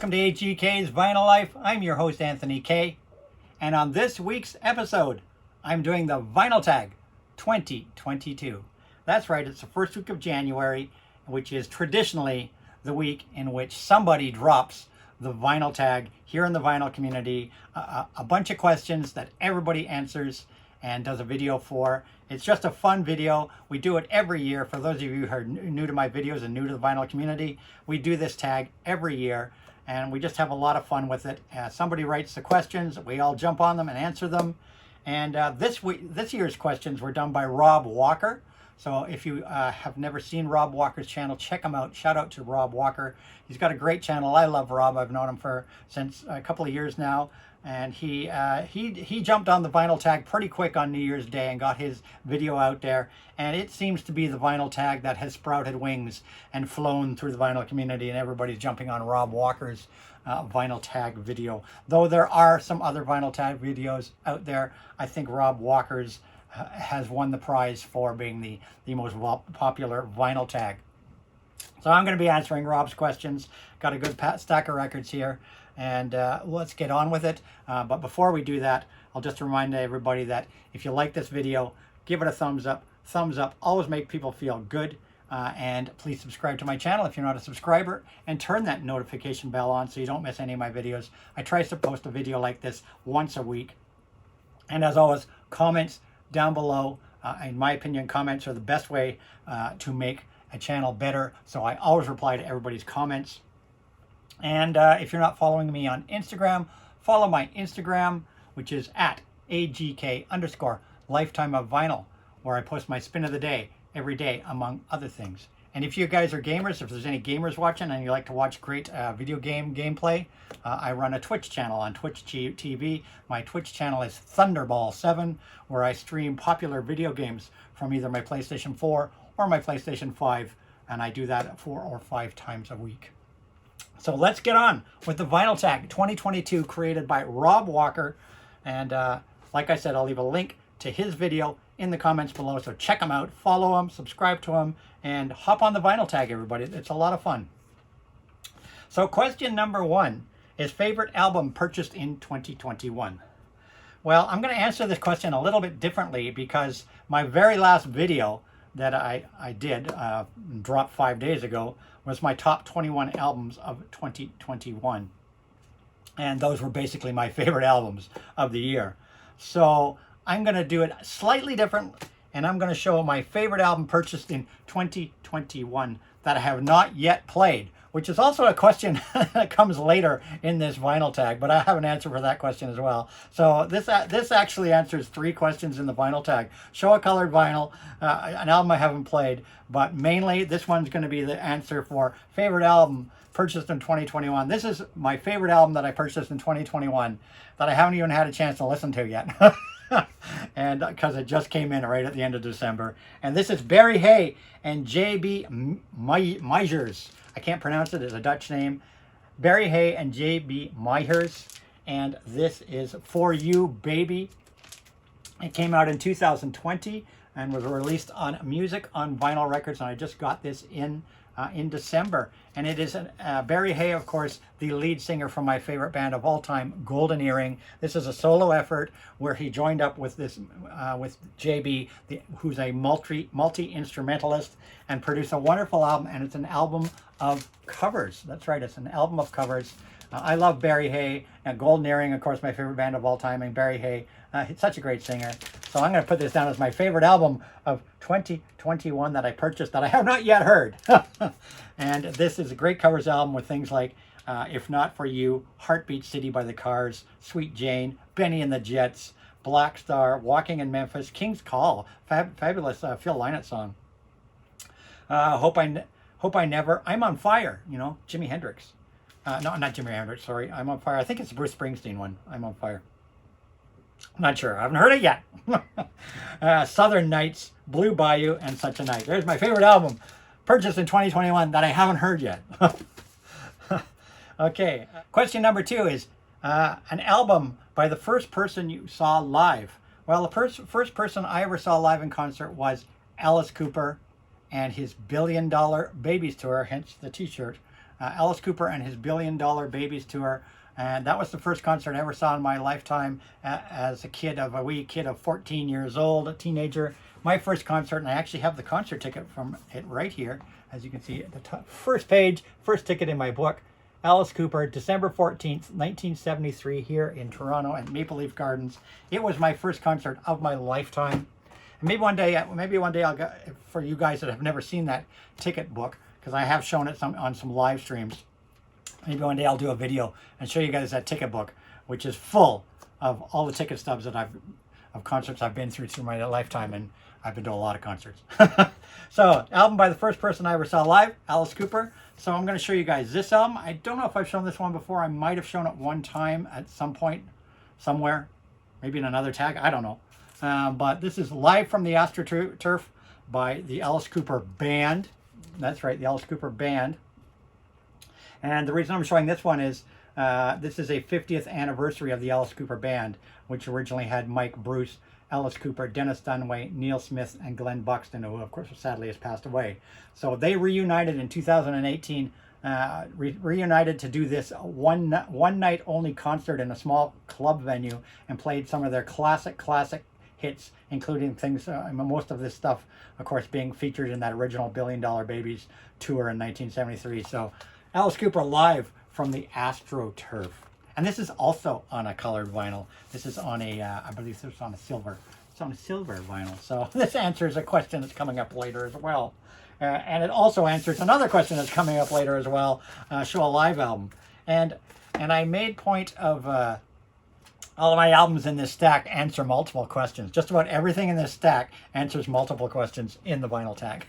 welcome to HGK's Vinyl Life. I'm your host, Anthony K. And on this week's episode, I'm doing the Vinyl Tag 2022. That's right, it's the first week of January, which is traditionally the week in which somebody drops the vinyl tag here in the vinyl community. A bunch of questions that everybody answers and does a video for. It's just a fun video. We do it every year. For those of you who are new to my videos and new to the vinyl community, we do this tag every year and we just have a lot of fun with it. Somebody writes the questions, we all jump on them and answer them. And this year's questions were done by Rob Walker. So if you have never seen Rob Walker's channel, check him out. Shout out to Rob Walker. He's got a great channel. I love Rob. I've known him since a couple of years now. And he jumped on the vinyl tag pretty quick on New Year's Day and got his video out there. And it seems to be the vinyl tag that has sprouted wings and flown through the vinyl community, and everybody's jumping on Rob Walker's vinyl tag video. Though there are some other vinyl tag videos out there, I think Rob Walker's has won the prize for being the most popular vinyl tag. So I'm going to be answering Rob's questions. Got a good stack of records here, and let's get on with it. But before we do that, I'll just remind everybody that if you like this video, give it a thumbs up. Thumbs up always make people feel good. And please subscribe to my channel if you're not a subscriber, and turn that notification bell on so you don't miss any of my videos. I try to post a video like this once a week. And as always, comments down below. In my opinion, comments are the best way to make a channel better. So I always reply to everybody's comments. And if you're not following me on Instagram, follow my Instagram, which is at AGK_Lifetime of Vinyl, where I post my spin of the day every day, among other things. And if you guys are gamers, if there's any gamers watching and you like to watch great video game gameplay, I run a Twitch channel on Twitch TV. My Twitch channel is Thunderball7, where I stream popular video games from either my PlayStation 4 or my PlayStation 5, and I do that 4 or 5 times a week. So let's get on with the Vinyl Tag 2022, created by Rob Walker. And like I said, I'll leave a link to his video in the comments below, so check him out, follow him, subscribe to him, and hop on the vinyl tag, everybody. It's a lot of fun. So question number 1 is favorite album purchased in 2021. Well, I'm going to answer this question a little bit differently, because my very last video that I did drop 5 days ago was my top 21 albums of 2021, and those were basically my favorite albums of the year. So I'm going to do it slightly different, and I'm going to show my favorite album purchased in 2021 that I have not yet played, which is also a question that comes later in this vinyl tag, but I have an answer for that question as well. So this actually answers 3 questions in the vinyl tag. Show a colored vinyl, an album I haven't played, but mainly this one's going to be the answer for favorite album purchased in 2021. This is my favorite album that I purchased in 2021 that I haven't even had a chance to listen to yet. And because it just came in right at the end of December. And this is Barry Hay and J.B. Meijers. I can't pronounce it, it's a Dutch name. Barry Hay and J.B. Meijers. And this is For You, Baby. It came out in 2020 and was released on Music on Vinyl Records, and I just got this in December. And it is Barry Hay, of course, the lead singer from my favorite band of all time, Golden Earring. This is a solo effort where he joined up with with JB, who's a multi-instrumentalist, and produced a wonderful album. And it's an album of covers. That's right, it's an album of covers. I love Barry Hay, and Golden Earring, of course, my favorite band of all time, and Barry Hay, he's such a great singer. So I'm going to put this down as my favorite album of 2021 that I purchased that I have not yet heard. And this is a great covers album with things like If Not For You, Heartbeat City by the Cars, Sweet Jane, Benny and the Jets, Black Star, Walking in Memphis, King's Call, fabulous Phil Lynott song. Hope I Never, I'm on Fire, you know, Jimi Hendrix. No, not Jimi Hendrix, sorry. I'm on Fire. I think it's the Bruce Springsteen one. I'm on Fire. I'm not sure. I haven't heard it yet. Southern Nights, Blue Bayou, and Such a Night. There's my favorite album purchased in 2021 that I haven't heard yet. Okay. Question number 2 is an album by the first person you saw live. Well, the first person I ever saw live in concert was Alice Cooper and his $1 Billion Babies tour, hence the t-shirt Alice Cooper and his $1 Billion Babies tour. And that was the first concert I ever saw in my lifetime as a wee kid of 14 years old, a teenager. My first concert, and I actually have the concert ticket from it right here. As you can see at the top, first page, first ticket in my book. Alice Cooper, December 14th, 1973, here in Toronto at Maple Leaf Gardens. It was my first concert of my lifetime. And maybe one day I'll go, for you guys that have never seen that ticket book, because I have shown it on some live streams. Maybe one day I'll do a video and show you guys that ticket book, which is full of all the ticket stubs that of concerts I've been through my lifetime, and I've been to a lot of concerts. So, album by the first person I ever saw live, Alice Cooper. So I'm going to show you guys this album. I don't know if I've shown this one before. I might have shown it one time at some point, somewhere, maybe in another tag. I don't know. But this is Live from the AstroTurf by the Alice Cooper Band. That's right, the Alice Cooper Band. And the reason I'm showing this one is this is a 50th anniversary of the Alice Cooper Band, which originally had Mike Bruce, Alice Cooper, Dennis Dunaway, Neil Smith, and Glenn Buxton, who of course sadly has passed away. So they reunited in 2018, reunited to do this one night only concert in a small club venue, and played some of their classic hits, including things, most of this stuff, of course, being featured in that original $1 Billion Babies tour in 1973. So Alice Cooper live from the AstroTurf. And this is also on a colored vinyl. This is on a, I believe this is on a silver. It's on a silver vinyl. So this answers a question that's coming up later as well. And it also answers another question that's coming up later as well. Show a live album. And I made point of all of my albums in this stack answer multiple questions. Just about everything in this stack answers multiple questions in the vinyl tag.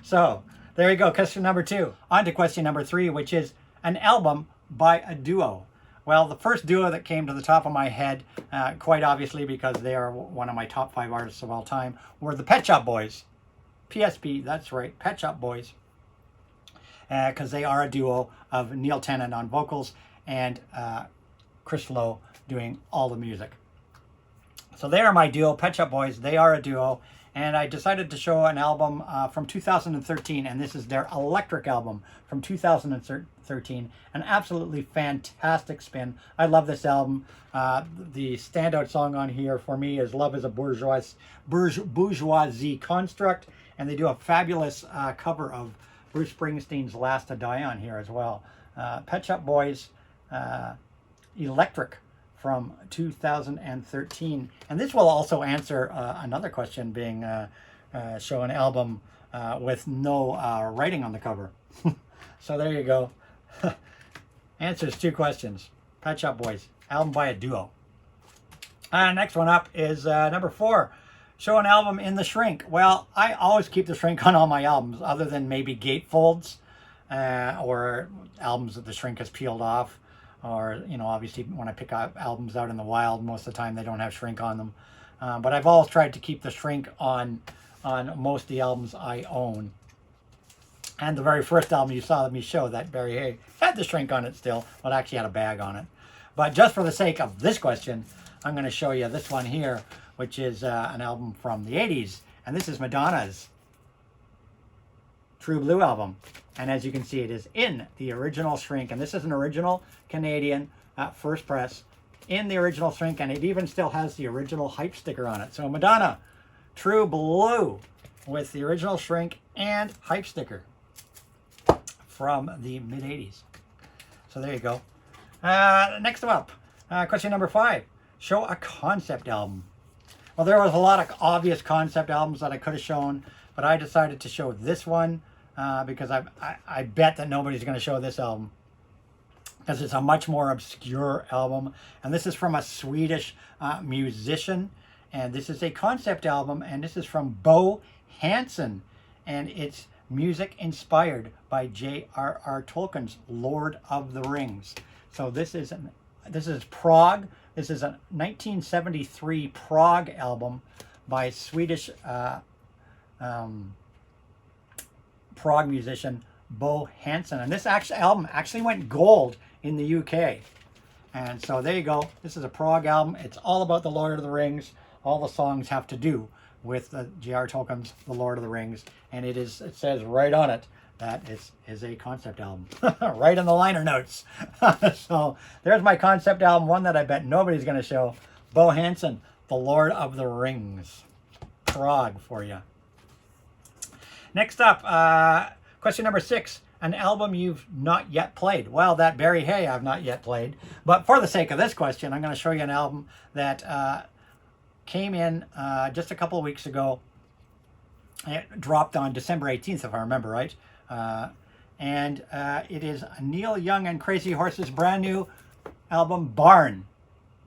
So there you go, question number 2. On to question number 3, which is an album by a duo. Well, the first duo that came to the top of my head, quite obviously because they are one of my top 5 artists of all time, were the Pet Shop Boys. PSB, that's right, Pet Shop Boys. Because they are a duo of Neil Tennant on vocals and Chris Lowe doing all the music. So they are my duo, Pet Shop Boys. They are a duo. And I decided to show an album from 2013, and this is their Electric album from 2013. An absolutely fantastic spin. I love this album. The standout song on here for me is Love is a Bourgeoisie Construct, and they do a fabulous cover of Bruce Springsteen's Last to Die on here as well. Pet Shop Boys, Electric from 2013. And this will also answer another question, being show an album with no writing on the cover. So there you go. Answers 2 questions. Pet Shop Boys, album by a duo. Next one up is number 4. Show an album in the shrink. Well, I always keep the shrink on all my albums, other than maybe gatefolds or albums that the shrink has peeled off. Or, you know, obviously when I pick up albums out in the wild, most of the time they don't have shrink on them. But I've always tried to keep the shrink on most of the albums I own. And the very first album you saw me show, that Barry Hay, had the shrink on it still, but actually had a bag on it. But just for the sake of this question, I'm going to show you this one here, which is an album from the 80s. And this is Madonna's True Blue album. And as you can see, it is in the original shrink. And this is an original Canadian first press in the original shrink. And it even still has the original hype sticker on it. So Madonna, True Blue, with the original shrink and hype sticker from the mid-80s. So there you go. Next up, question number 5. Show a concept album. Well, there was a lot of obvious concept albums that I could have shown, but I decided to show this one because I bet that nobody's going to show this album, because it's a much more obscure album. And this is from a Swedish musician, and this is a concept album, and this is from Bo Hansson, and it's music inspired by J.R.R. Tolkien's Lord of the Rings. So this is Prague. This is a 1973 Prague album by Swedish Prague musician Bo Hansson. And this album actually went gold in the UK. And so there you go. This is a Prague album. It's all about the Lord of the Rings. All the songs have to do with J.R. Tolkien's The Lord of the Rings, and it says right on it that it is a concept album, right in the liner notes. So there's my concept album, one that I bet nobody's going to show. Bo Hansen, The Lord of the Rings. Prog for you. Next up, question number 6. An album you've not yet played. Well, that Barry Hay I've not yet played. But for the sake of this question, I'm going to show you an album that came in just a couple of weeks ago. It dropped on December 18th, if I remember right. And it is Neil Young and Crazy Horse's brand new album, Barn.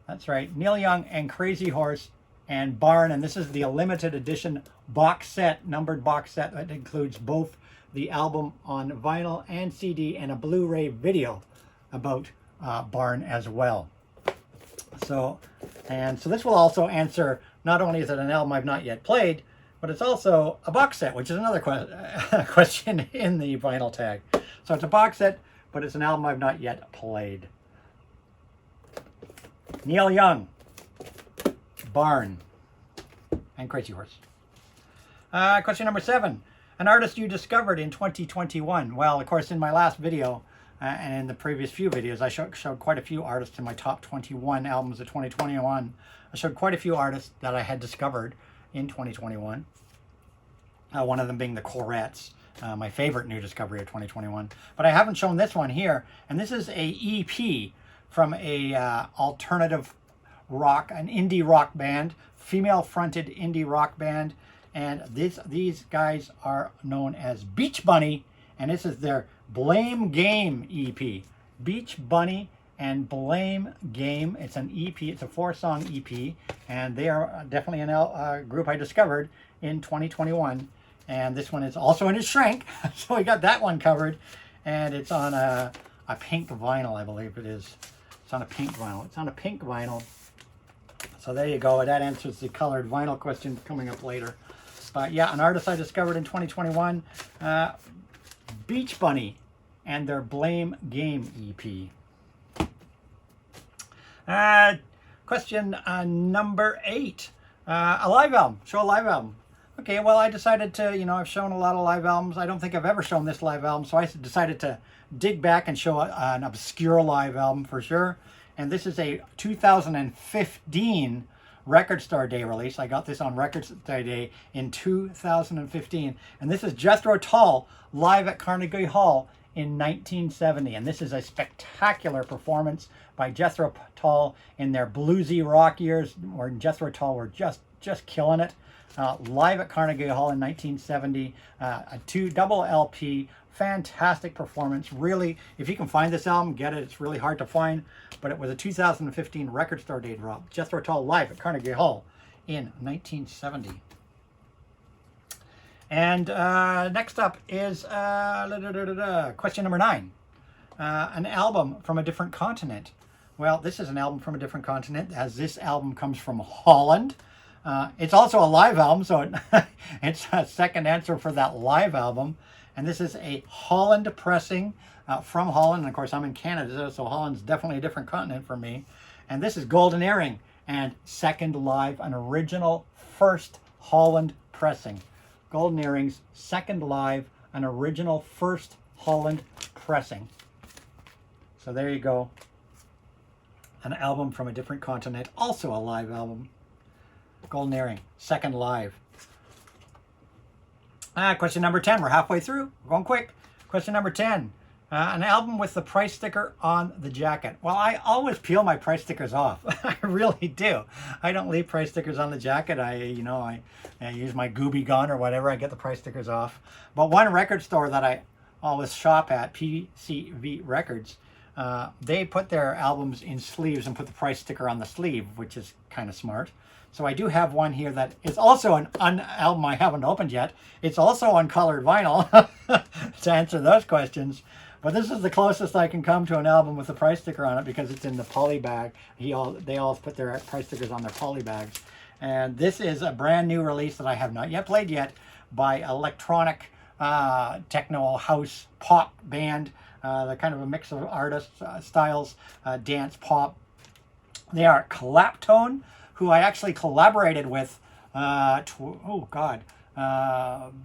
That's right, Neil Young and Crazy Horse and Barn. And this is the limited edition box set, numbered box set that includes both the album on vinyl and CD and a Blu-ray video about Barn as well. So this will also answer, not only is it an album I've not yet played, but it's also a box set, which is another question in the vinyl tag. So it's a box set, but it's an album I've not yet played. Neil Young, Barn, and Crazy Horse. Question number 7. An artist you discovered in 2021. Well, of course, in my last video and in the previous few videos, I showed quite a few artists in my top 21 albums of 2021. I showed quite a few artists that I had discovered in 2021. One of them being the Corettes, my favorite new discovery of 2021. But I haven't shown this one here, and this is a EP from a alternative rock, an indie rock band, female-fronted indie rock band. And these guys are known as Beach Bunny, and this is their Blame Game EP. Beach Bunny and Blame Game. It's an EP. It's a 4-song EP, and they are definitely a group I discovered in 2021. And this one is also in its shrink, so we got that one covered. And it's on a pink vinyl, I believe it is. It's on a pink vinyl. It's on a pink vinyl. So there you go. That answers the colored vinyl question coming up later. But yeah, an artist I discovered in 2021, Beach Bunny and their Blame Game EP. Question number 8. A live album. Show a live album. Okay, well, I decided to, I've shown a lot of live albums. I don't think I've ever shown this live album, so I decided to dig back and show an obscure live album for sure. And this is a 2015 Record Store Day release. I got this on Record Store Day in 2015. And this is Jethro Tull live at Carnegie Hall in 1970. And this is a spectacular performance by Jethro Tull in their bluesy rock years, where Jethro Tull were just killing it. Live at Carnegie Hall in 1970, a double LP, fantastic performance. Really, if you can find this album, get it. It's really hard to find, but it was a 2015 Record Store Day drop. Jethro Tull live at Carnegie Hall in 1970. And next up is question number 9. An album from a different continent. Well, this is an album from a different continent, as this album comes from Holland. It's also a live album, so it's a second answer for that live album. And this is a Holland pressing from Holland. And of course, I'm in Canada, so Holland's definitely a different continent for me. And this is Golden Earring and second live, an original first Holland pressing. Golden Earrings, second live, an original first Holland pressing. So there you go. An album from a different continent, also a live album. Golden Earring, second live. Question number 10. We're halfway through. We're going quick. Question number 10. An album with the price sticker on the jacket. Well, I always peel my price stickers off. I really do. I don't leave price stickers on the jacket. I use my Gooby gun or whatever. I get the price stickers off. But one record store that I always shop at, PCV Records, they put their albums in sleeves and put the price sticker on the sleeve, which is kind of smart. So I do have one here that is also an album I haven't opened yet. It's also on colored vinyl to answer those questions. But this is the closest I can come to an album with a price sticker on it because it's in the poly bag. They all put their price stickers on their poly bags. And this is a brand new release that I have not yet played yet by electronic techno house pop band. They're kind of a mix of artists, styles, dance, pop. They are Claptone, who I actually collaborated with oh God,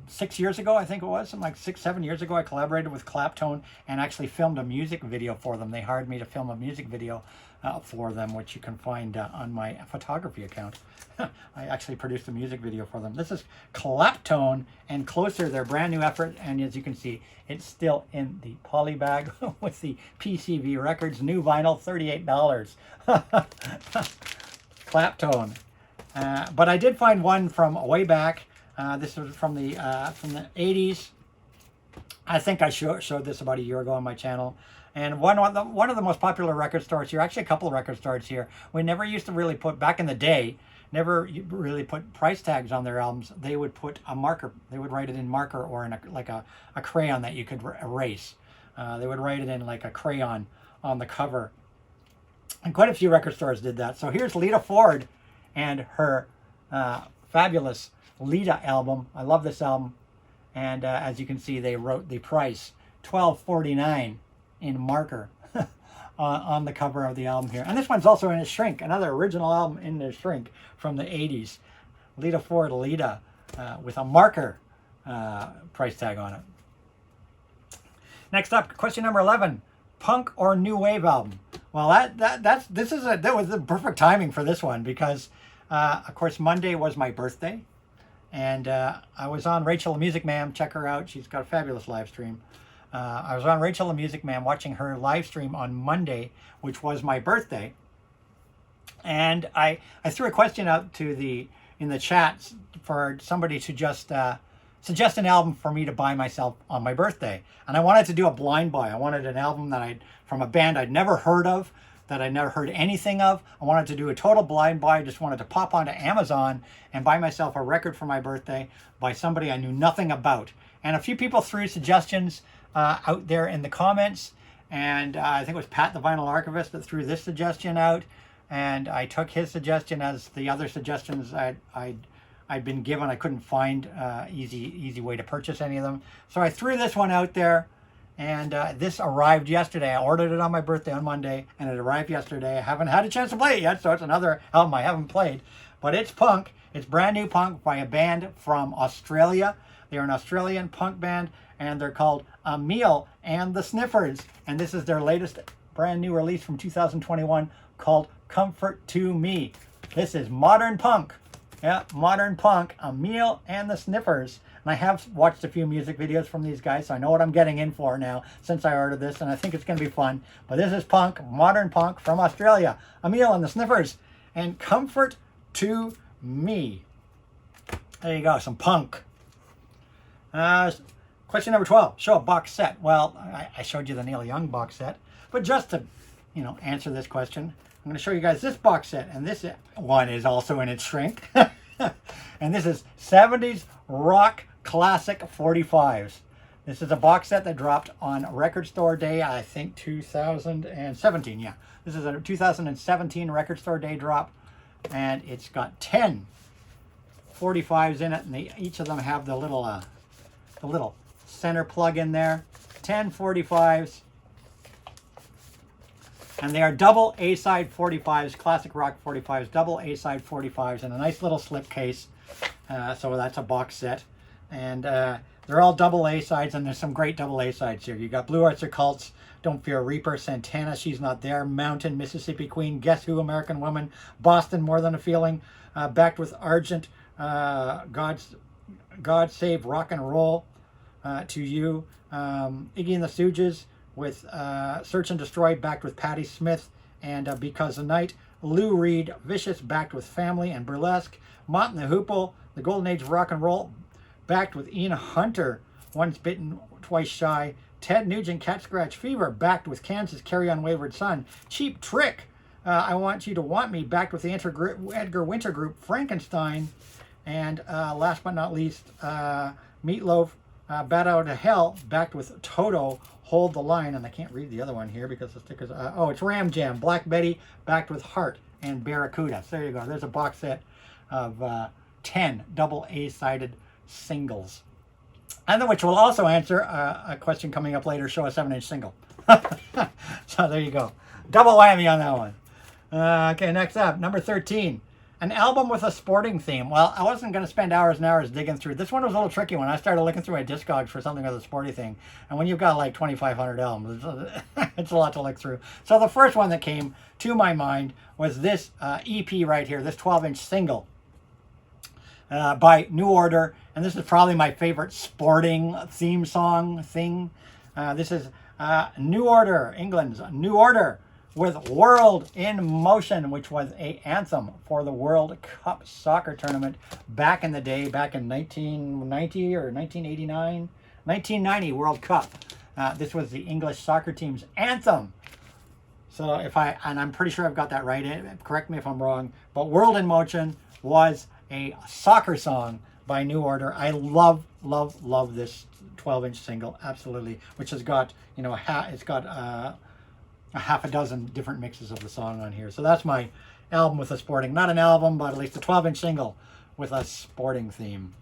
6 years ago, I think it was, something like 6, 7 years ago, I collaborated with Claptone and actually filmed a music video for them. They hired me to film a music video for them, which you can find on my photography account. I actually produced a music video for them. This is Claptone and Closer, their brand new effort, and as you can see, it's still in the poly bag with the PCV Records new vinyl, $38. Claptone. But I did find one from way back. This was from the 80s. I think I showed this about a year ago on my channel. And one of the most popular record stores here, actually a couple of record stores here, we never used to really put, back in the day, never really put price tags on their albums. They would put a marker. They would write it in marker or in like a crayon that you could erase. They would write it in like a crayon on the cover. And quite a few record stores did that. So here's Lita Ford and her fabulous Lita album. I love this album. And as you can see, they wrote the price, $12.49 in marker on the cover of the album here. And this one's also in a shrink, another original album in the shrink from the 80s. Lita Ford Lita with a marker price tag on it. Next up, question number 11. Punk or new wave album? Well, that was the perfect timing for this one because, of course, Monday was my birthday. And I was on Rachel the Music Man. Check her out. She's got a fabulous live stream. I was on Rachel the Music Man watching her live stream on Monday, which was my birthday. And I threw a question out in the chat for somebody to just suggest an album for me to buy myself on my birthday. And I wanted to do a blind buy. I wanted an album from a band I'd never heard of, that I never heard anything of. I wanted to do a total blind buy. I just wanted to pop onto Amazon and buy myself a record for my birthday by somebody I knew nothing about. And a few people threw suggestions out there in the comments. And I think it was Pat the Vinyl Archivist that threw this suggestion out. And I took his suggestion as the other suggestions I'd been given. I couldn't find easy way to purchase any of them. So I threw this one out there. And this arrived yesterday. I ordered it on my birthday on Monday, and it arrived yesterday. I haven't had a chance to play it yet, so it's another album I haven't played. But it's punk. It's brand new punk by a band from Australia. They're an Australian punk band, and they're called Emmanuel and the Sniffers. And this is their latest brand new release from 2021 called Comfort to Me. This is modern punk. Yeah, modern punk, Emmanuel and the Sniffers. And I have watched a few music videos from these guys, so I know what I'm getting in for now since I ordered this, and I think it's going to be fun. But this is punk, modern punk from Australia. Emmanuel and the Sniffers and Comfort to Me. There you go, some punk. Question number 12. Show a box set. Well, I showed you the Neil Young box set, but just to, answer this question, I'm going to show you guys this box set, and this one is also in its shrink. And this is 70s rock classic 45s. This is a box set that dropped on Record Store Day, I think 2017. Yeah, this is a 2017 Record Store Day drop, and it's got 10 45s in it, and each of them have the little center plug in there. 10 45s. And they are double A-side 45s, classic rock 45s, double A-side 45s, and a nice little slip case. So that's a box set. And they're all double A-sides, and there's some great double A-sides here. You got Blue Oyster Cult's Don't Fear Reaper, Santana, She's Not There, Mountain, Mississippi Queen, Guess Who, American Woman, Boston, More Than a Feeling, Backed with Argent, God Save Rock and Roll, To You, Iggy and the Stooges, with Search and Destroy, backed with Patti Smith and Because the Night, Lou Reed, Vicious, backed with Family and Burlesque, Mott and the Hoople, The Golden Age of Rock and Roll, backed with Ian Hunter, Once Bitten, Twice Shy, Ted Nugent, Cat Scratch Fever, backed with Kansas, Carry On Wayward Son, Cheap Trick, I Want You to Want Me, backed with the Edgar Winter Group, Frankenstein, and last but not least, Meatloaf, Bat Out of Hell, backed with Toto, Hold the Line, and I can't read the other one here because the stickers, it's Ram Jam, Black Betty, backed with Heart, and Barracuda. So there you go. There's a box set of 10 double A-sided singles. And then which will also answer a question coming up later, show a 7-inch single. So there you go. Double whammy on that one. Okay, next up, number 13. An album with a sporting theme. Well, I wasn't going to spend hours and hours digging through. This one was a little tricky when I started looking through my Discogs for something with a sporty thing. And when you've got like 2,500 albums, it's a lot to look through. So the first one that came to my mind was this EP right here, this 12-inch single by New Order. And this is probably my favorite sporting theme song thing. This is New Order, England's New Order, with World in Motion, which was an anthem for the World Cup soccer tournament back in the day, back in 1990 or 1989, 1990 World Cup. This was the English soccer team's anthem. So and I'm pretty sure I've got that right, correct me if I'm wrong, but World in Motion was a soccer song by New Order. I love this 12-inch single, absolutely, which has got, you know, it's got a half a dozen different mixes of the song on here. So that's my album with a sporting, not an album, but at least a 12-inch single with a sporting theme.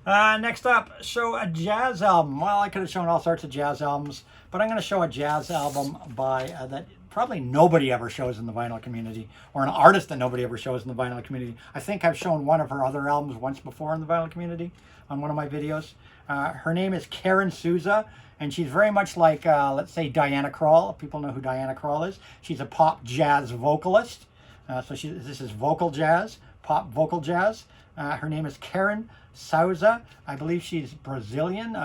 Next up, show a jazz album. Well, I could have shown all sorts of jazz albums, but I'm going to show a jazz album by that probably nobody ever shows in the vinyl community, or an artist that nobody ever shows in the vinyl community. I think I've shown one of her other albums once before in the vinyl community on one of my videos. Her name is Karen Souza, and she's very much like, let's say, Diana Krall. If people know who Diana Krall is. She's a pop jazz vocalist. So this is vocal jazz, pop vocal jazz. Her name is Karen Souza. I believe she's Brazilian.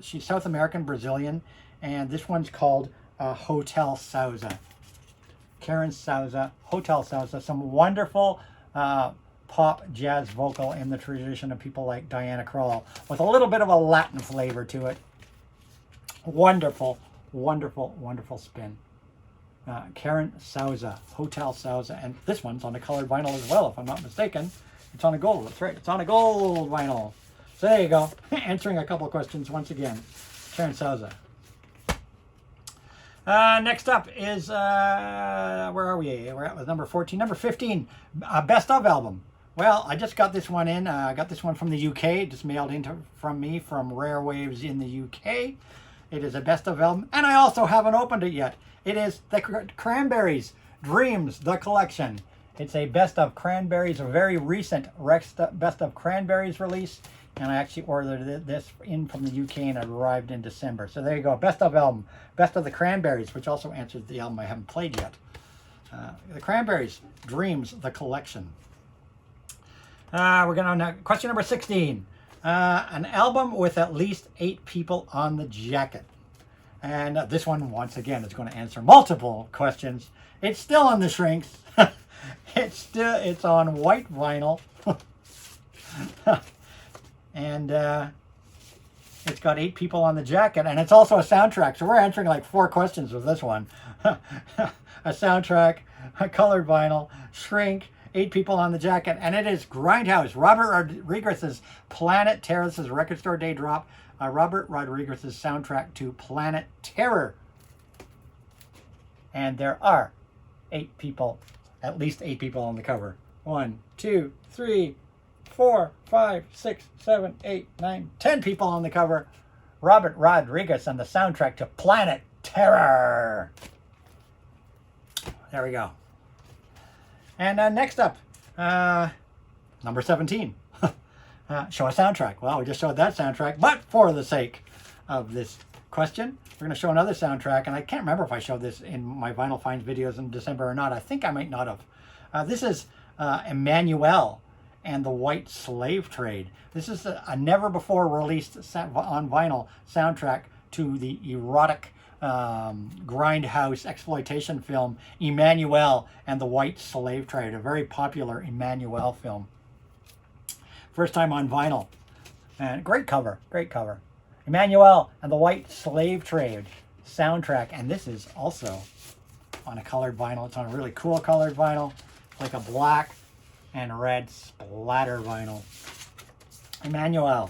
She's South American Brazilian, and this one's called Hotel Souza. Karen Souza, Hotel Souza. Some wonderful pop jazz vocal in the tradition of people like Diana Krall, with a little bit of a Latin flavor to it. Wonderful, wonderful, wonderful spin. Karen Souza, Hotel Souza, and this one's on a colored vinyl as well, if I'm not mistaken. It's on a gold, that's right, it's on a gold vinyl. So there you go, answering a couple of questions once again. Karen Souza. Next up is, where are we? We're at number 14. Number 15, Best Of album. Well, I just got this one in. I got this one from the UK, just mailed in from me from Rare Waves in the UK. It is a Best Of album, and I also haven't opened it yet. It is the Cranberries, Dreams, the collection. It's a Best Of Cranberries, a very recent Best Of Cranberries release, and I actually ordered this in from the UK, and it arrived in December. So there you go, Best Of album, Best of the Cranberries, which also answers the album I haven't played yet. The Cranberries, Dreams, the collection. We're going to question number 16. An album with at least 8 people on the jacket. And this one, once again, is going to answer multiple questions. It's still on the shrinks. It's on white vinyl. And it's got 8 people on the jacket, and it's also a soundtrack. So we're answering like 4 questions with this one. A soundtrack, a colored vinyl, shrink, 8 people on the jacket, and it is Grindhouse, Robert Rodriguez's Planet Terror. This is Record Store Day Drop. Robert Rodriguez's soundtrack to Planet Terror. And there are 8 people, at least 8 people on the cover. 1, 2, 3, 4, 5, 6, 7, 8, 9, 10 people on the cover. Robert Rodriguez and the soundtrack to Planet Terror. There we go. And next up, number 17. Show a soundtrack. Well, we just showed that soundtrack, but for the sake of this question, we're going to show another soundtrack, and I can't remember if I showed this in my Vinyl Finds videos in December or not. I think I might not have. This is Emmanuel and the White Slave Trade. This is a never-before-released on vinyl soundtrack to the erotic grindhouse exploitation film Emmanuel and the White Slave Trade, a very popular Emmanuel film. First time on vinyl, and great cover, great cover. Emmanuel and the White Slave Trade soundtrack, and this is also on a colored vinyl. It's on a really cool colored vinyl, like a black and red splatter vinyl. Emmanuel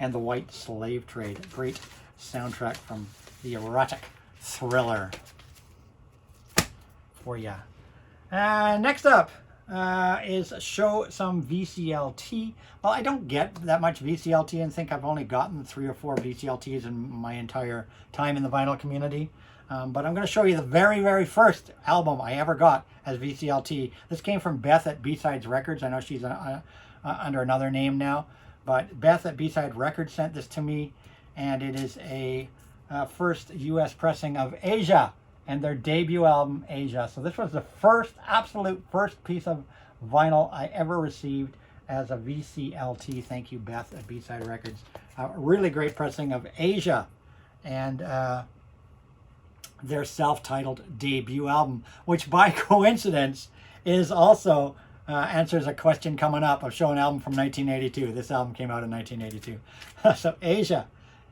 and the White Slave Trade, great soundtrack from the erotic thriller for ya. Next up is show some VCLT. Well, I don't get that much VCLT and think I've only gotten 3 or 4 VCLTs in my entire time in the vinyl community. But I'm going to show you the very first album I ever got as VCLT. This came from Beth at B-Sides Records. I know she's under another name now, but Beth at B-Side Records sent this to me, and it is a first U.S. pressing of Asia and their debut album, Asia. So this was the absolute first piece of vinyl I ever received as a VCLT. Thank you, Beth at B-Side Records. Really great pressing of Asia and their self-titled debut album, which by coincidence is also answers a question coming up of show an album from 1982. This album came out in 1982. So Asia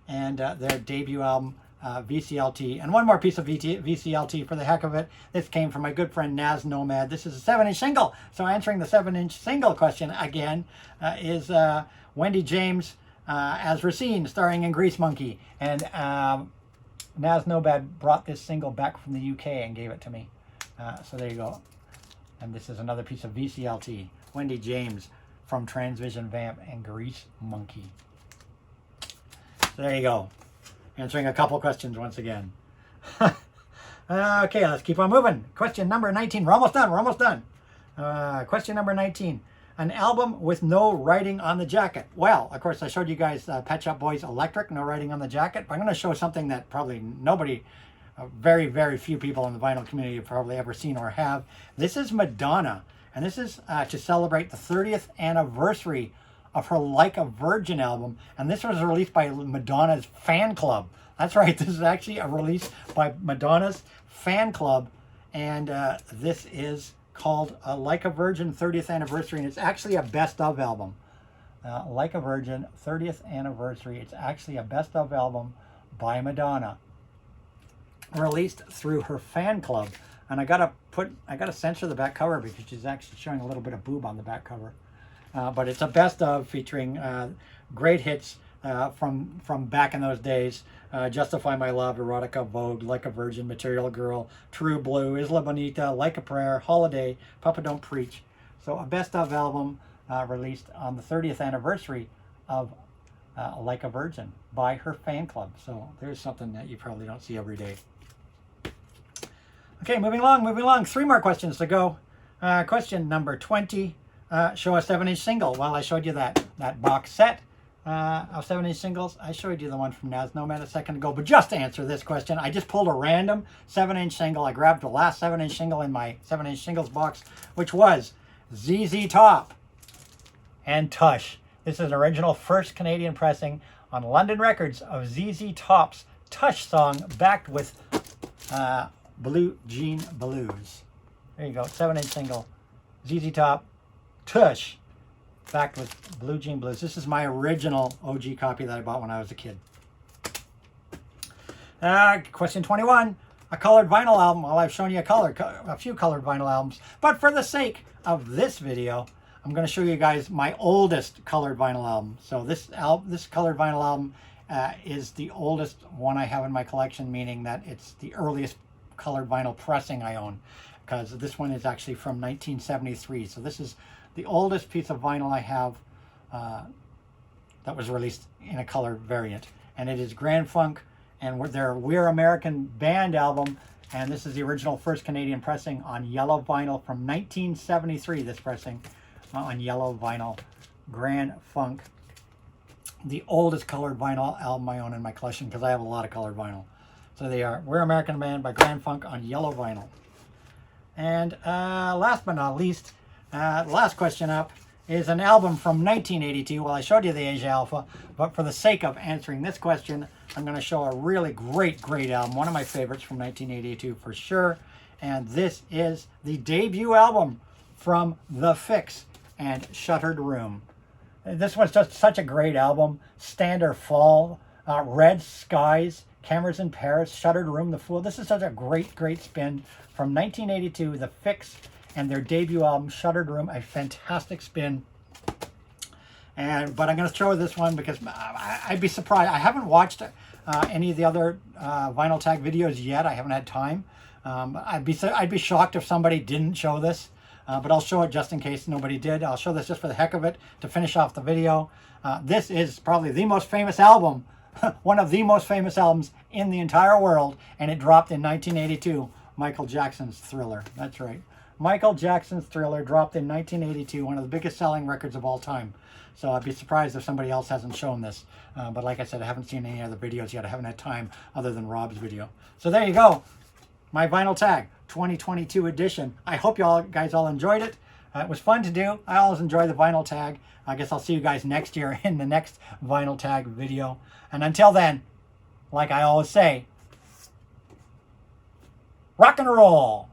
and their debut album, VCLT. And one more piece of VCLT for the heck of it. This came from my good friend Naz Nomad. This is a 7-inch single. So answering the 7-inch single question again is Wendy James as Racine, starring in Grease Monkey. And Naz Nomad brought this single back from the UK and gave it to me. So there you go. And this is another piece of VCLT. Wendy James from Transvision Vamp and Grease Monkey. So there you go. Answering a couple questions once again. Okay, let's keep on moving. Question number 19. We're almost done. We're almost done. Question number 19. An album with no writing on the jacket. Well, of course, I showed you guys Pet Shop Boys Electric, no writing on the jacket. But I'm going to show something that probably nobody, very few people in the vinyl community have probably ever seen or have. This is Madonna. And this is to celebrate the 30th anniversary of her Like a Virgin album. And this was released by Madonna's fan club. That's right. This is actually a release by Madonna's fan club. And this is called Like a Virgin 30th Anniversary, and it's actually a best of album. Like a Virgin 30th Anniversary. It's actually a best of album by Madonna, released through her fan club. And I gotta censor the back cover because she's actually showing a little bit of boob on the back cover. But it's a best of featuring great hits from back in those days. Justify My Love, Erotica, Vogue, Like a Virgin, Material Girl, True Blue, Isla Bonita, Like a Prayer, Holiday, Papa Don't Preach. So a best of album released on the 30th anniversary of Like a Virgin by her fan club. So there's something that you probably don't see every day. Okay, moving along. 3 more questions to go. Question number 20. Show a 7-inch single. Well, I showed you that box set of 7-inch singles. I showed you the one from Naz Nomad a second ago, but just to answer this question, I just pulled a random 7-inch single. I grabbed the last 7-inch single in my 7-inch singles box, which was ZZ Top and Tush. This is an original first Canadian pressing on London Records of ZZ Top's Tush song, backed with Blue Jean Blues. There you go, 7-inch single, ZZ Top, Tush, backed with Blue Jean Blues. This is my original OG copy that I bought when I was a kid. Question 21. A colored vinyl album. Well, I've shown you a few colored vinyl albums, but for the sake of this video, I'm going to show you guys my oldest colored vinyl album. So this colored vinyl album is the oldest one I have in my collection, meaning that it's the earliest colored vinyl pressing I own, because this one is actually from 1973. So this is the oldest piece of vinyl I have that was released in a colored variant. And it is Grand Funk and their We're American Band album. And this is the original first Canadian pressing on yellow vinyl from 1973, this pressing on yellow vinyl. Grand Funk, the oldest colored vinyl album I own in my collection, because I have a lot of colored vinyl. So they are We're American Band by Grand Funk on yellow vinyl. And last but not least, last question up is an album from 1982. Well, I showed you the Asia Alpha, but for the sake of answering this question, I'm going to show a really great album, one of my favorites from 1982 for sure. And this is the debut album from the Fixx and Shuttered Room. This was just such a great album. Stand or Fall, Red Skies, Cameras in Paris, Shuttered Room, The Fool. This is such a great spin from 1982, the Fixx and their debut album, Shuttered Room, a fantastic spin. But I'm going to throw this one because I'd be surprised. I haven't watched any of the other Vinyl Tag videos yet. I haven't had time. I'd be shocked if somebody didn't show this, but I'll show it just in case nobody did. I'll show this just for the heck of it to finish off the video. This is probably the most famous album one of the most famous albums in the entire world, and it dropped in 1982, Michael Jackson's Thriller. That's right. Michael Jackson's Thriller dropped in 1982, one of the biggest selling records of all time. So I'd be surprised if somebody else hasn't shown this. But like I said, I haven't seen any other videos yet. I haven't had time other than Rob's video. So there you go. My vinyl tag, 2022 edition. I hope you all guys all enjoyed it. It was fun to do. I always enjoy the vinyl tag. I guess I'll see you guys next year in the next vinyl tag video. And until then, like I always say, rock and roll.